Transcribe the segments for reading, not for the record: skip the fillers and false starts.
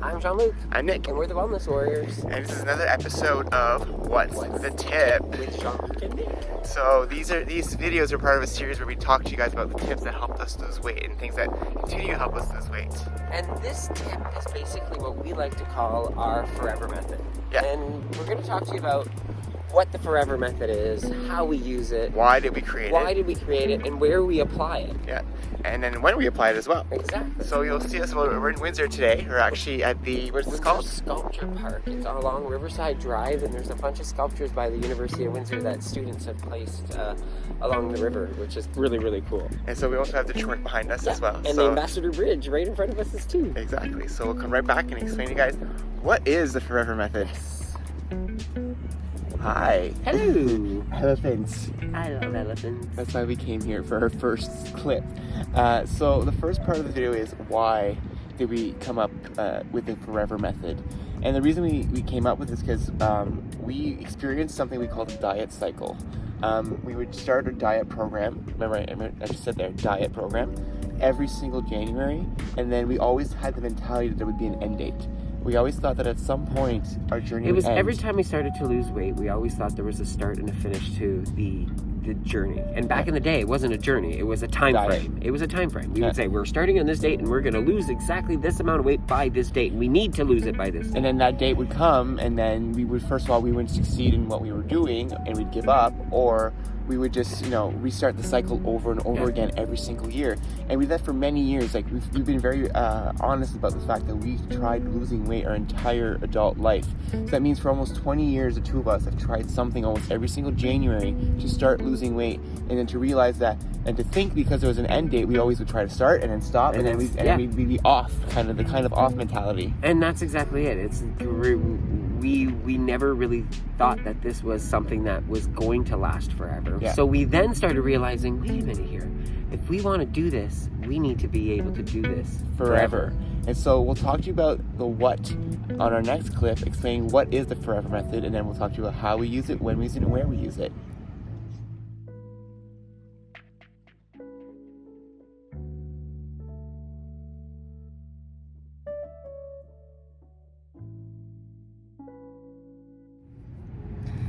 I'm Jean-Luc. I'm Nick. And we're the Wellness Warriors. And this is another episode of What's the Tip? With Jean-Luc and Nick. So these videos are part of a series where we talk to you guys about the tips that helped us lose weight and things that continue to help us lose weight. And this tip is basically what we like to call our forever method. Yeah. And we're going to talk to you about what the forever method is, how we use it, Why did we create it? And where we apply it. Yeah. And then when we apply it as well. Exactly. So you'll see us, we're in Windsor today. We're actually at the, what's this called? Sculpture Park. It's along Riverside Drive, and there's a bunch of sculptures by the University of Windsor that students have placed along the river, which is really, really cool. And so we also have Detroit behind us as well. And the Ambassador Bridge right in front of us is too. Exactly. So we'll come right back and explain to you guys what is the forever method. Yes. Hi. Hello. Elephants. I love elephants. That's why we came here for our first clip. So the first part of the video is why did we come up with the forever method? And the reason we came up with this because we experienced something we called a diet cycle. We would start a diet program. Remember I just said there, diet program, every single January. And then we always had the mentality that there would be an end date. We always thought that at some point our journey would end. Every time we started to lose weight, we always thought there was a start and a finish to the journey. And back in the day, it wasn't a journey, it was a time frame. It was a time frame. We would say, we're starting on this date and we're going to lose exactly this amount of weight by this date. We need to lose it by this date. And then that date would come, and then we would, first of all, we wouldn't succeed in what we were doing and we'd give up, or we would just, restart the cycle over and over again every single year. And we did that for many years. Like we've been very honest about the fact that we've tried losing weight our entire adult life. So that means for almost 20 years, the two of us have tried something almost every single January to start losing weight, and then to realize that, and to think because there was an end date, we always would try to start and then stop, and then we'd be off, kind of off mentality. And that's exactly it. We never really thought that this was something that was going to last forever. Yeah. So we then started realizing, wait a minute here, if we want to do this, we need to be able to do this forever. And so we'll talk to you about the what on our next clip, explaining what is the forever method, and then we'll talk to you about how we use it, when we use it, and where we use it.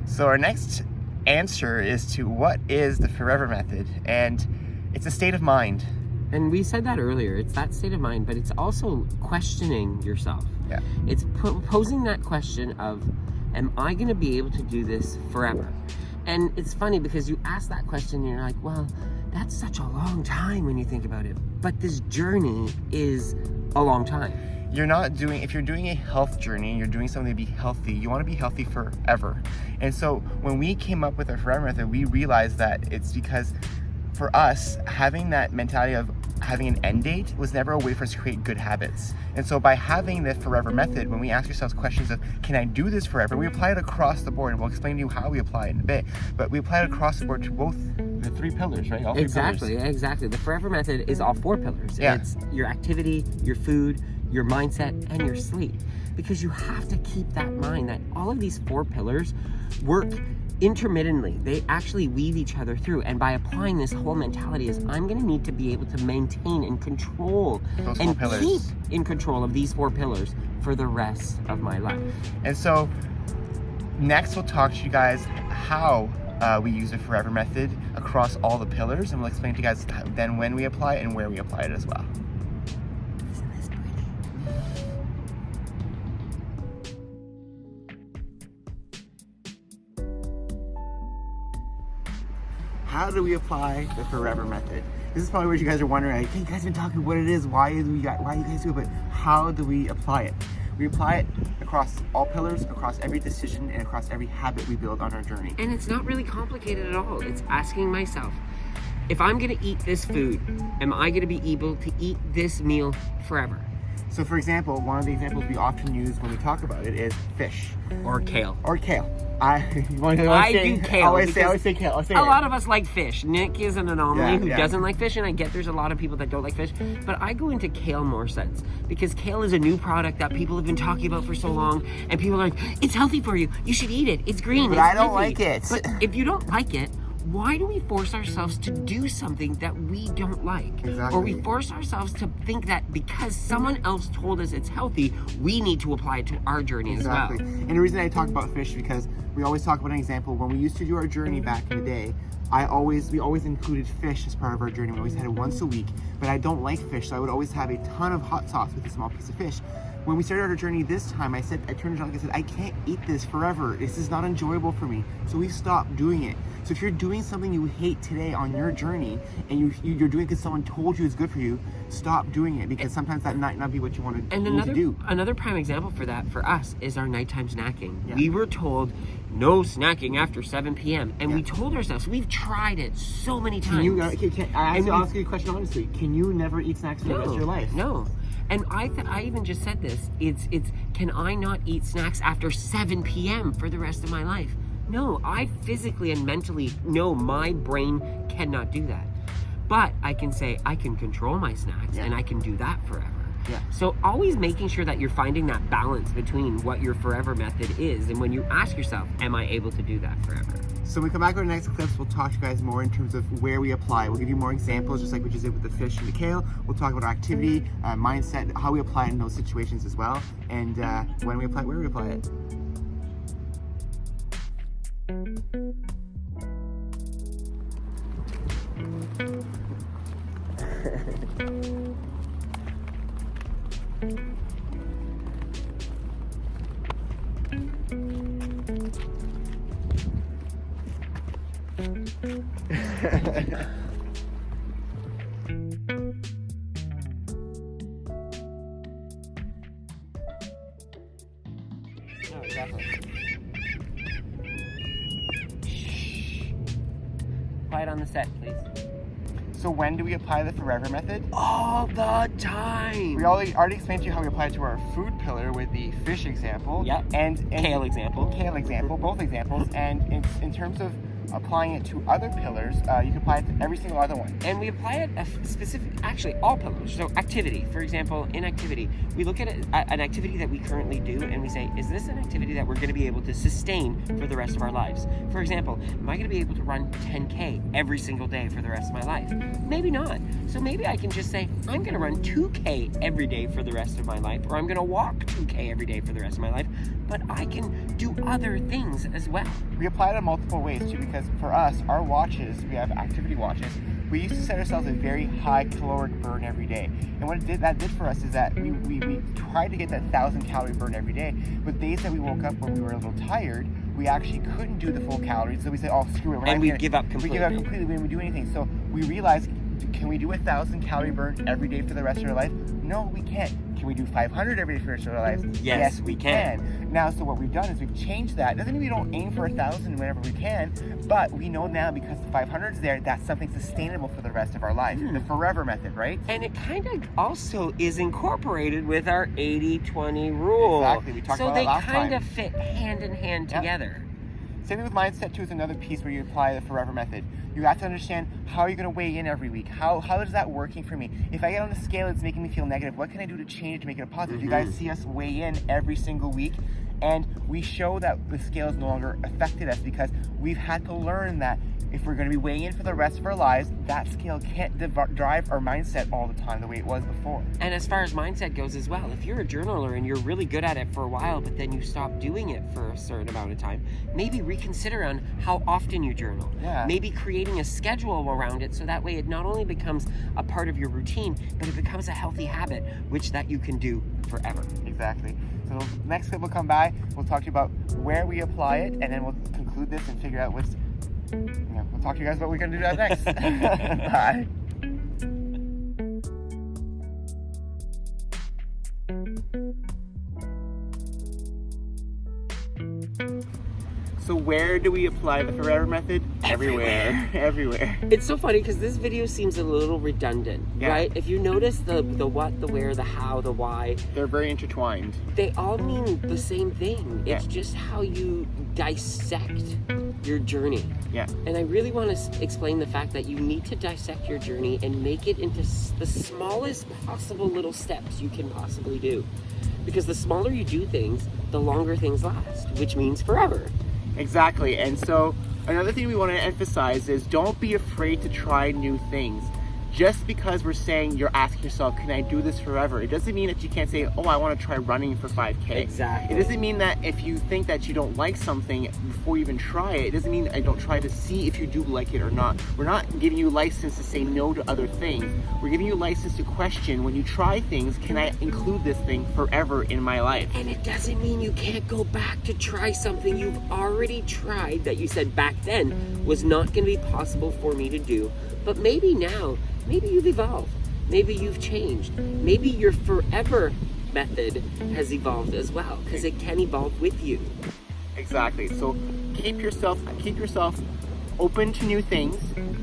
So our next answer is to what is the forever method, and it's a state of mind. And we said that earlier, it's that state of mind, but it's also questioning yourself. Yeah. It's posing that question of, am I going to be able to do this forever? And it's funny because you ask that question and you're like, well, that's such a long time when you think about it. But this journey is a long time. If you're doing a health journey, you're doing something to be healthy, you want to be healthy forever. And so when we came up with our forever method, we realized that it's because for us, having that mentality of having an end date was never a way for us to create good habits. And so by having the forever method, when we ask ourselves questions of, can I do this forever? We apply it across the board, and we'll explain to you how we apply it in a bit. But we apply it across the board to both the three pillars, right? All three Exactly. The forever method is all four pillars. Yeah. It's your activity, your food, your mindset, and your sleep. Because you have to keep that in mind that all of these four pillars work intermittently. They actually weave each other through, and by applying this whole mentality is, I'm going to need to be able to maintain and control those and four pillars. Keep in control of these four pillars for the rest of my life. And so next we'll talk to you guys how we use the forever method across all the pillars, and we'll explain to you guys then when we apply it and where we apply it as well. Isn't this pretty? How do we apply the forever method? This is probably what you guys are wondering. Like, hey, you guys have been talking what it is, why you guys do it, but how do we apply it? We apply it across all pillars, across every decision, and across every habit we build on our journey. And it's not really complicated at all. It's asking myself, if I'm going to eat this food, am I going to be able to eat this meal forever? So for example, one of the examples we often use when we talk about it is fish. Or kale. Or kale. I do kale. I always say kale. A lot of us like fish. Nick is an anomaly who doesn't like fish, and I get there's a lot of people that don't like fish. But I go into kale more sense because kale is a new product that people have been talking about for so long, and people are like, it's healthy for you. You should eat it. It's green. But it's I don't fizzy." like it. But if you don't like it, why do we force ourselves to do something that we don't like? Exactly. Or we force ourselves to think that because someone else told us it's healthy, we need to apply it to our journey Exactly. as well. And the reason I talk about fish, because we always talk about an example. When we used to do our journey back in the day, we always included fish as part of our journey. We always had it once a week, but I don't like fish, so I would always have a ton of hot sauce with a small piece of fish. When we started our journey this time, I turned to Jean-Luc and said, I can't eat this forever. This is not enjoyable for me. So we stopped doing it. So if you're doing something you hate today on your journey, and you're doing it because someone told you it's good for you, stop doing it, because sometimes that might not be what you want to do. Another prime example for that for us is our nighttime snacking. Yeah. We were told no snacking after 7 p.m. and Yeah. we told ourselves, we've tried it so many times. I'll ask you a question honestly. Can you never eat snacks for the rest of your life? No. And I even just said this. It's can I not eat snacks after 7 p.m. for the rest of my life? No, I physically and mentally know my brain cannot do that. But I can say I can control my snacks and I can do that forever. Yeah. So always making sure that you're finding that balance between what your forever method is, and when you ask yourself, am I able to do that forever? So when we come back with the next clips, we'll talk to you guys more in terms of where we apply. We'll give you more examples, just like we just did with the fish and the kale. We'll talk about our activity, mindset, how we apply it in those situations as well, and when we apply it, where we apply it. No, exactly. Quiet on the set, please. So when do we apply the forever method? All the time. We already explained to you how we apply it to our food pillar with the fish example. Yep. And Kale example. Both examples. And in terms of applying it to other pillars, you can apply it to every single other one. And we apply it actually all pillars. So activity, for example, in activity, we look at an activity that we currently do and we say, is this an activity that we're going to be able to sustain for the rest of our lives? For example, am I going to be able to run 10K every single day for the rest of my life? Maybe not. So maybe I can just say, I'm going to run 2K every day for the rest of my life, or I'm going to walk 2K every day for the rest of my life, but I can do other things as well. We apply it in multiple ways too, because for us, our watches, we have activity watches. We used to set ourselves a very high caloric burn every day. And what that did for us is that we tried to get that 1,000 calorie burn every day, but days that we woke up when we were a little tired, we actually couldn't do the full calories. So we say, oh, screw it. And we give up completely. We give up completely. We didn't do anything. So we realized, can we do 1,000 calorie burn every day for the rest of our life? No, we can't. Can we do 500 every day for the rest of our lives? Yes, we can. Now, so what we've done is we've changed that. Doesn't mean we don't aim for 1,000 whenever we can, but we know now because the 500 is there, that's something sustainable for the rest of our life. The forever method, right? And it kind of also is incorporated with our 80-20 rule. Exactly. We talked about that last time. So they kind of fit hand in hand together. Same thing with mindset too is another piece where you apply the forever method. You have to understand, how are you going to weigh in every week? How is that working for me? If I get on the scale, it's making me feel negative. What can I do to change it to make it a positive? You guys see us weigh in every single week, and we show that the scale has no longer affected us because we've had to learn that if we're going to be weighing in for the rest of our lives, that scale can't drive our mindset all the time the way it was before. And as far as mindset goes as well, if you're a journaler and you're really good at it for a while, but then you stop doing it for a certain amount of time, maybe reconsider on how often you journal. Yeah. Maybe creating a schedule around it so that way it not only becomes a part of your routine, but it becomes a healthy habit, which that you can do forever. Exactly. So next clip will come by. We'll talk to you about where we apply it, and then we'll conclude this and figure out what's... we'll talk to you guys about what we're going to do next. Bye. So where do we apply the forever method? Everywhere. Everywhere. It's so funny because this video seems a little redundant, right? If you notice the what, the where, the how, the why, they're very intertwined. They all mean the same thing. It's just how you dissect your journey. Yeah. And I really want to explain the fact that you need to dissect your journey and make it into the smallest possible little steps you can possibly do. Because the smaller you do things, the longer things last, which means forever. Exactly. And so Another thing we want to emphasize is don't be afraid to try new things. Just because we're saying, you're asking yourself, can I do this forever? It doesn't mean that you can't say, oh, I want to try running for 5K. Exactly. It doesn't mean that if you think that you don't like something before you even try it, it doesn't mean I don't try to see if you do like it or not. We're not giving you license to say no to other things. We're giving you license to question, when you try things, can I include this thing forever in my life? And it doesn't mean you can't go back to try something you've already tried that you said back then was not going to be possible for me to do. But maybe now, maybe you've evolved. Maybe you've changed. Maybe your forever method has evolved as well, because it can evolve with you. Exactly. So keep yourself open to new things.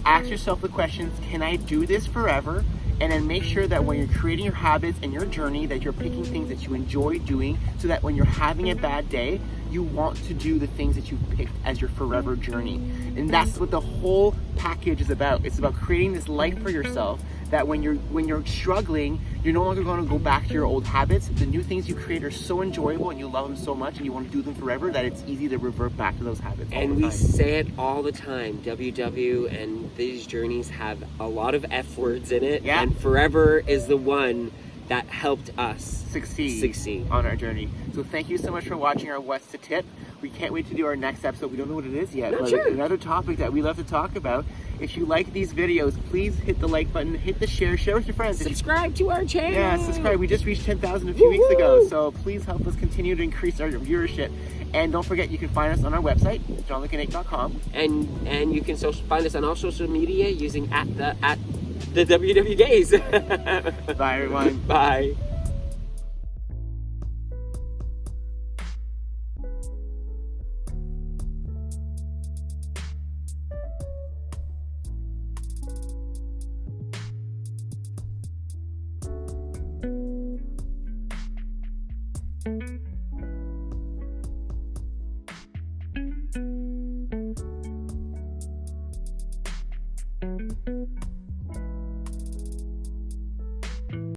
Ask yourself the questions, can I do this forever? And then make sure that when you're creating your habits and your journey, that you're picking things that you enjoy doing, so that when you're having a bad day, you want to do the things that you've picked as your forever journey. And that's what the whole package is about. It's about creating this life for yourself, that when you're struggling, you're no longer going to go back to your old habits. The new things you create are so enjoyable and you love them so much and you want to do them forever, that it's easy to revert back to those habits. And we say it all the time, WW and these journeys have a lot of F words in it. Yeah. And forever is the one that helped us succeed on our journey. So thank you so much for watching our What's the Tip. We can't wait to do our next episode. We don't know what it is yet, but sure. It's another topic that we love to talk about. If you like these videos, please hit the like button, hit the share with your friends. Subscribe to our channel. Yeah, subscribe. We just reached 10,000 a few weeks ago, so please help us continue to increase our viewership. And don't forget, you can find us on our website, jeanlucandnate.com. And you can find us on all social media using at the WW Gays. Bye, everyone. Bye. Thank you.